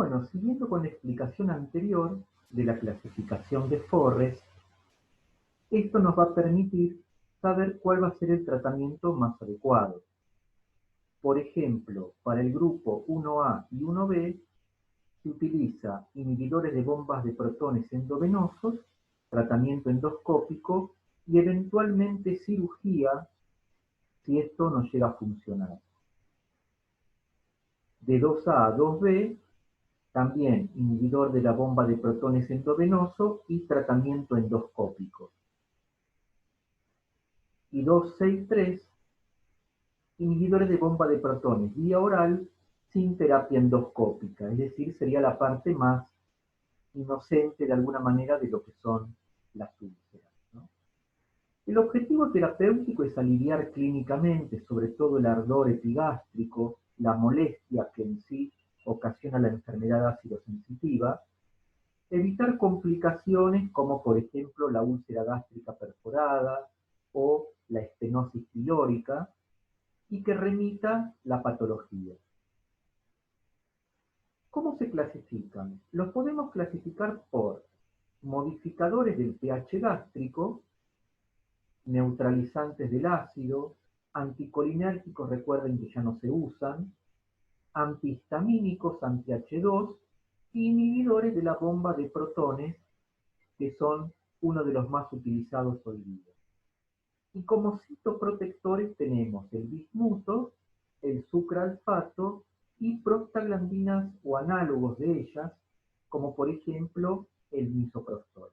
Bueno, siguiendo con la explicación anterior de la clasificación de Forrest, esto nos va a permitir saber cuál va a ser el tratamiento más adecuado. Por ejemplo, para el grupo 1A y 1B se utiliza inhibidores de bombas de protones endovenosos, tratamiento endoscópico y eventualmente cirugía si esto no llega a funcionar. De 2A a 2B, también inhibidor de la bomba de protones endovenoso y tratamiento endoscópico. Y 263, inhibidores de bomba de protones vía oral sin terapia endoscópica, es decir, sería la parte más inocente de alguna manera de lo que son las úlceras, ¿no? El objetivo terapéutico es aliviar clínicamente, sobre todo el ardor epigástrico, la molestia que en sí ocasiona la enfermedad ácido-sensitiva, evitar complicaciones como por ejemplo la úlcera gástrica perforada o la estenosis pilórica y que remita la patología. ¿Cómo se clasifican? Los podemos clasificar por modificadores del pH gástrico, neutralizantes del ácido, anticolinérgicos, recuerden que ya no se usan, antihistamínicos, anti-H2, y inhibidores de la bomba de protones, que son uno de los más utilizados hoy día. Y como citoprotectores tenemos el bismuto, el sucralfato y prostaglandinas o análogos de ellas, como por ejemplo el misoprostol.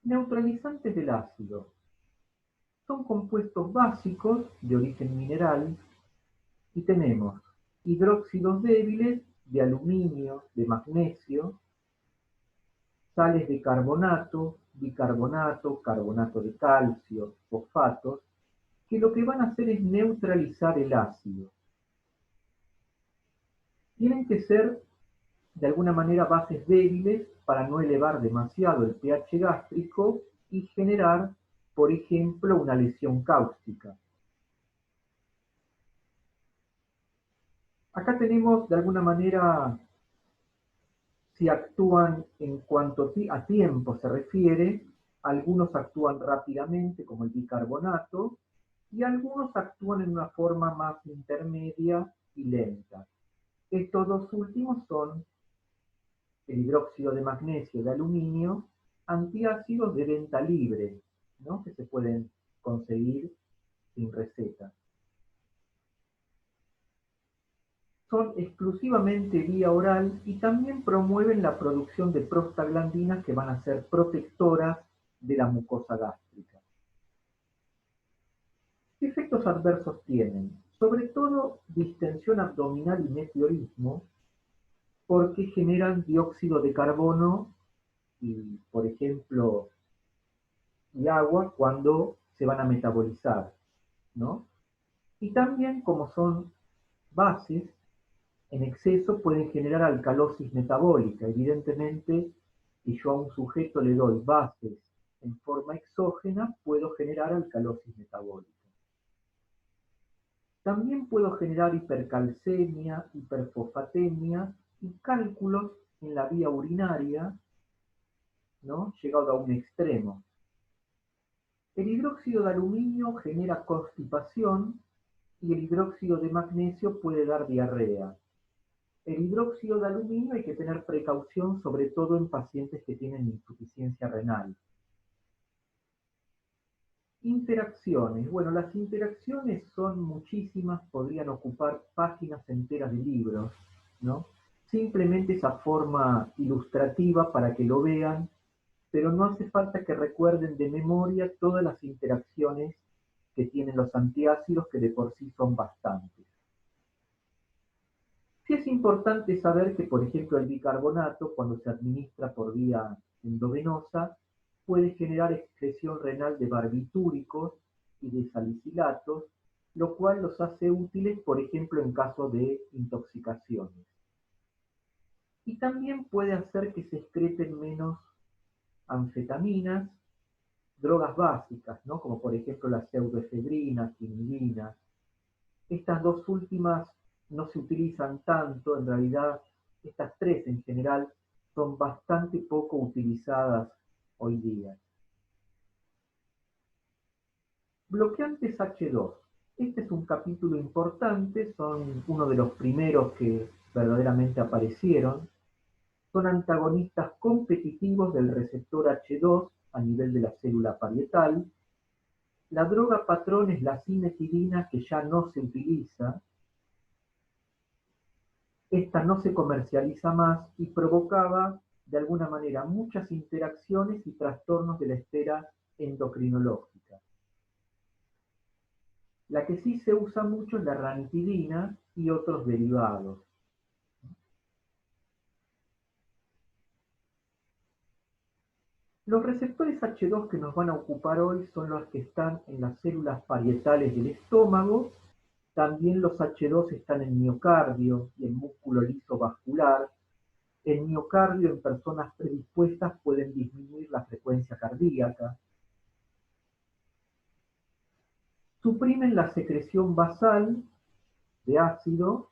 Neutralizantes del ácido. Son compuestos básicos de origen mineral y tenemos hidróxidos débiles de aluminio, de magnesio, sales de carbonato, bicarbonato, carbonato de calcio, fosfatos, que lo que van a hacer es neutralizar el ácido. Tienen que ser de alguna manera bases débiles para no elevar demasiado el pH gástrico y generar, por ejemplo, una lesión cáustica. Acá tenemos de alguna manera si actúan en cuanto a tiempo se refiere, algunos actúan rápidamente como el bicarbonato y algunos actúan en una forma más intermedia y lenta. Estos dos últimos son el hidróxido de magnesio de aluminio, antiácidos de venta libre, ¿no? Que se pueden conseguir sin receta. Son exclusivamente vía oral y también promueven la producción de prostaglandinas que van a ser protectoras de la mucosa gástrica. ¿Qué efectos adversos tienen? Sobre todo distensión abdominal y meteorismo, porque generan dióxido de carbono y, por ejemplo, y agua cuando se van a metabolizar, ¿no? Y también, como son bases, en exceso pueden generar alcalosis metabólica. Evidentemente, si yo a un sujeto le doy bases en forma exógena, puedo generar alcalosis metabólica. También puedo generar hipercalcemia, hiperfosfatemia y cálculos en la vía urinaria, ¿no? Llegado a un extremo. El hidróxido de aluminio genera constipación y el hidróxido de magnesio puede dar diarrea. El hidróxido de aluminio hay que tener precaución, sobre todo en pacientes que tienen insuficiencia renal. Interacciones. Bueno, las interacciones son muchísimas, podrían ocupar páginas enteras de libros, ¿no? Simplemente esa forma ilustrativa para que lo vean, pero no hace falta que recuerden de memoria todas las interacciones que tienen los antiácidos, que de por sí son bastantes. Sí es importante saber que, por ejemplo, el bicarbonato, cuando se administra por vía endovenosa, puede generar excreción renal de barbitúricos y de salicilatos, lo cual los hace útiles, por ejemplo, en caso de intoxicaciones. Y también puede hacer que se excreten menos anfetaminas, drogas básicas, ¿no? Como por ejemplo la pseudoefedrina, quinidina. Estas dos últimas no se utilizan tanto, en realidad estas tres en general son bastante poco utilizadas hoy día. Bloqueantes H2. Este es un capítulo importante, son uno de los primeros que verdaderamente aparecieron. Son antagonistas competitivos del receptor H2 a nivel de la célula parietal. La droga patrón es la cimetidina, que ya no se utiliza. Esta no se comercializa más y provocaba de alguna manera muchas interacciones y trastornos de la esfera endocrinológica. La que sí se usa mucho es la ranitidina y otros derivados. Los receptores H2 que nos van a ocupar hoy son los que están en las células parietales del estómago. También los H2 están en miocardio y en músculo liso vascular. En miocardio, en personas predispuestas, pueden disminuir la frecuencia cardíaca. Suprimen la secreción basal de ácido,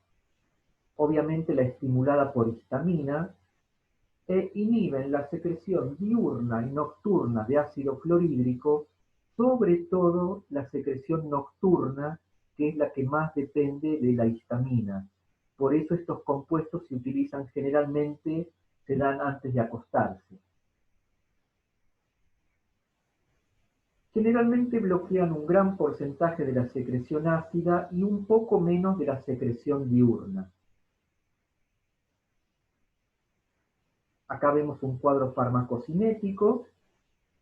obviamente la estimulada por histamina, e inhiben la secreción diurna y nocturna de ácido clorhídrico, sobre todo la secreción nocturna, que es la que más depende de la histamina. Por eso estos compuestos se utilizan generalmente, se dan antes de acostarse. Generalmente bloquean un gran porcentaje de la secreción ácida y un poco menos de la secreción diurna. Acá vemos un cuadro farmacocinético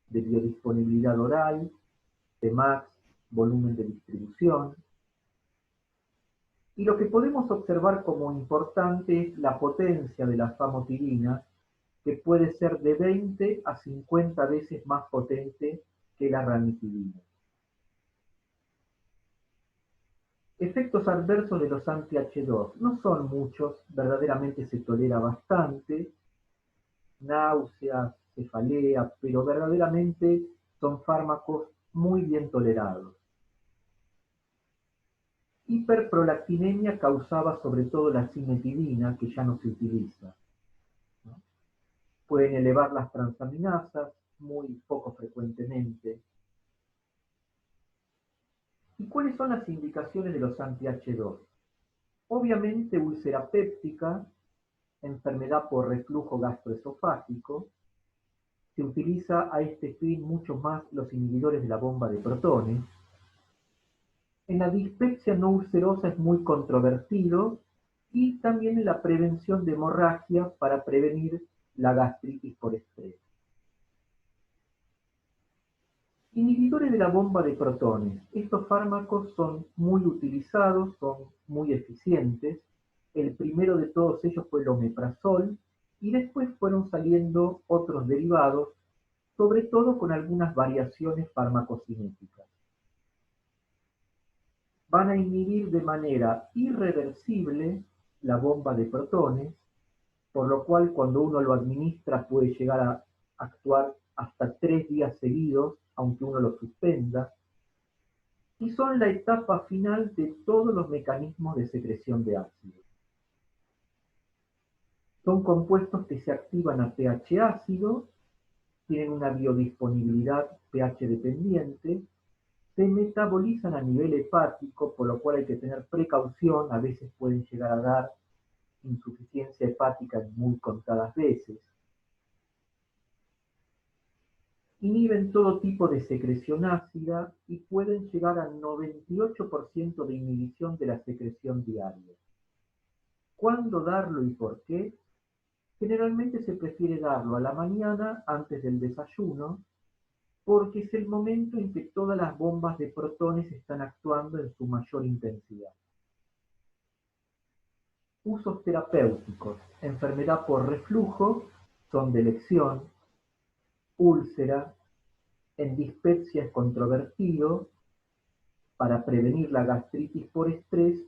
de biodisponibilidad oral, Tmax, volumen de distribución. Y lo que podemos observar como importante es la potencia de la famotidina, que puede ser de 20 a 50 veces más potente que la ranitidina. Efectos adversos de los anti-H2. No son muchos, verdaderamente se tolera bastante. Náuseas, cefalea, pero verdaderamente son fármacos muy bien tolerados. Hiperprolactinemia causaba sobre todo la cimetidina, que ya no se utiliza. Pueden elevar las transaminasas, muy poco frecuentemente. ¿Y cuáles son las indicaciones de los anti-H2? Obviamente úlcera péptica, enfermedad por reflujo gastroesofágico. Se utiliza a este fin mucho más los inhibidores de la bomba de protones. En la dispepsia no ulcerosa es muy controvertido, y también en la prevención de hemorragia para prevenir la gastritis por estrés. Inhibidores de la bomba de protones. Estos fármacos son muy utilizados, son muy eficientes. El primero de todos ellos fue el omeprazol, y después fueron saliendo otros derivados, sobre todo con algunas variaciones farmacocinéticas. Van a inhibir de manera irreversible la bomba de protones, por lo cual cuando uno lo administra puede llegar a actuar hasta 3 días seguidos, aunque uno lo suspenda, y son la etapa final de todos los mecanismos de secreción de ácido. Son compuestos que se activan a pH ácido, tienen una biodisponibilidad pH dependiente, se metabolizan a nivel hepático, por lo cual hay que tener precaución, a veces pueden llegar a dar insuficiencia hepática en muy contadas veces. Inhiben todo tipo de secreción ácida y pueden llegar al 98% de inhibición de la secreción diaria. ¿Cuándo darlo y por qué? Generalmente se prefiere darlo a la mañana antes del desayuno, porque es el momento en que todas las bombas de protones están actuando en su mayor intensidad. Usos terapéuticos. Enfermedad por reflujo, son de elección. Úlcera. En dispepsia es controvertido para prevenir la gastritis por estrés,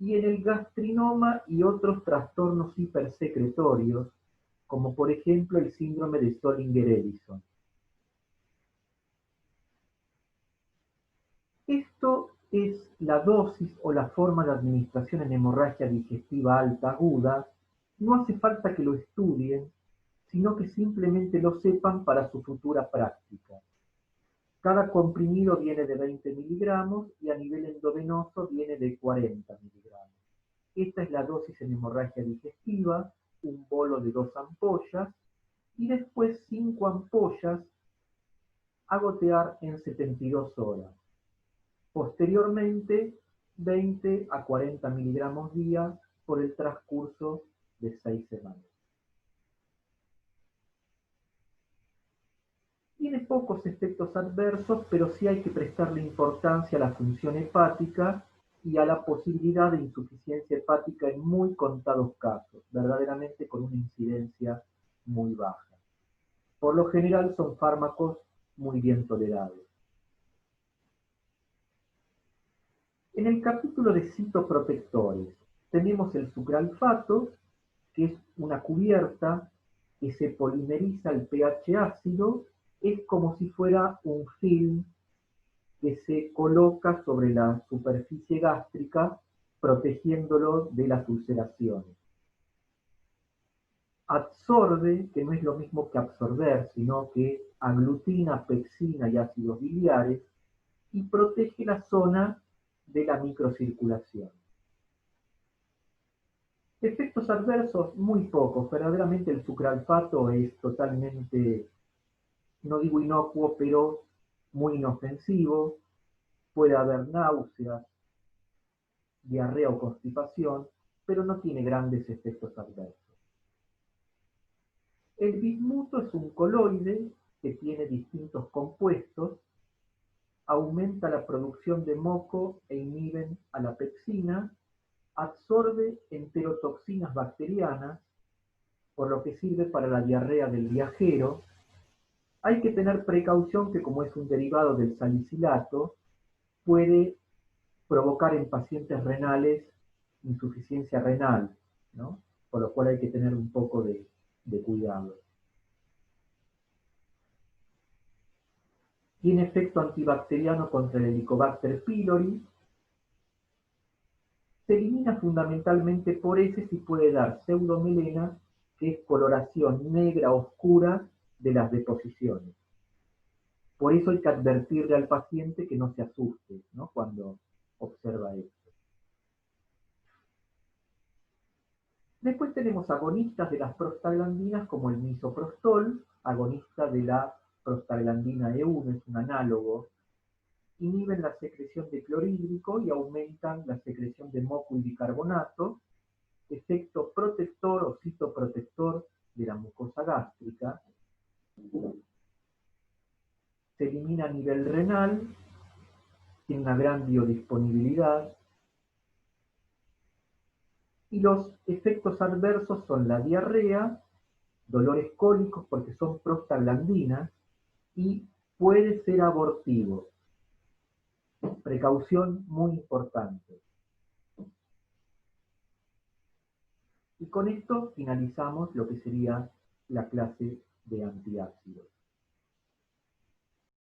y en el gastrinoma y otros trastornos hipersecretorios, como por ejemplo el síndrome de Zollinger-Ellison. Esto es la dosis o la forma de administración en hemorragia digestiva alta aguda, no hace falta que lo estudien, sino que simplemente lo sepan para su futura práctica. Cada comprimido viene de 20 miligramos y a nivel endovenoso viene de 40 miligramos. Esta es la dosis en hemorragia digestiva, un bolo de 2 ampollas, y después 5 ampollas a gotear en 72 horas. Posteriormente, 20 a 40 miligramos día por el transcurso de 6 semanas. Tiene pocos efectos adversos, pero sí hay que prestarle importancia a la función hepática y a la posibilidad de insuficiencia hepática en muy contados casos, verdaderamente con una incidencia muy baja. Por lo general son fármacos muy bien tolerados. En el capítulo de citoprotectores tenemos el sucralfato, que es una cubierta que se polimeriza el pH ácido, es como si fuera un film que se coloca sobre la superficie gástrica, protegiéndolo de las ulceraciones. Absorbe, que no es lo mismo que absorber, sino que aglutina pepsina y ácidos biliares, y protege la zona de la microcirculación. Efectos adversos muy pocos, verdaderamente el sucralfato es totalmente, no digo inocuo, pero muy inofensivo. Puede haber náuseas, diarrea o constipación, pero no tiene grandes efectos adversos. El bismuto es un coloide que tiene distintos compuestos, aumenta la producción de moco e inhiben a la pepsina, absorbe enterotoxinas bacterianas, por lo que sirve para la diarrea del viajero. Hay que tener precaución que como es un derivado del salicilato, puede provocar en pacientes renales insuficiencia renal, ¿no? Por lo cual hay que tener un poco de cuidado. Tiene efecto antibacteriano contra el Helicobacter pylori. Se elimina fundamentalmente por heces y puede dar pseudomelena, que es coloración negra oscura de las deposiciones. Por eso hay que advertirle al paciente que no se asuste, ¿no?, cuando observa esto. Después tenemos agonistas de las prostaglandinas como el misoprostol, agonista de la prostaglandina E1, es un análogo. Inhiben la secreción de clorhídrico y aumentan la secreción de moco y bicarbonato, efecto protector o citoprotector de la mucosa gástrica. Se elimina a nivel renal, tiene una gran biodisponibilidad, y los efectos adversos son la diarrea, dolores cólicos porque son prostaglandinas, y puede ser abortivo. Precaución muy importante. Y con esto finalizamos lo que sería la clase de antiácidos.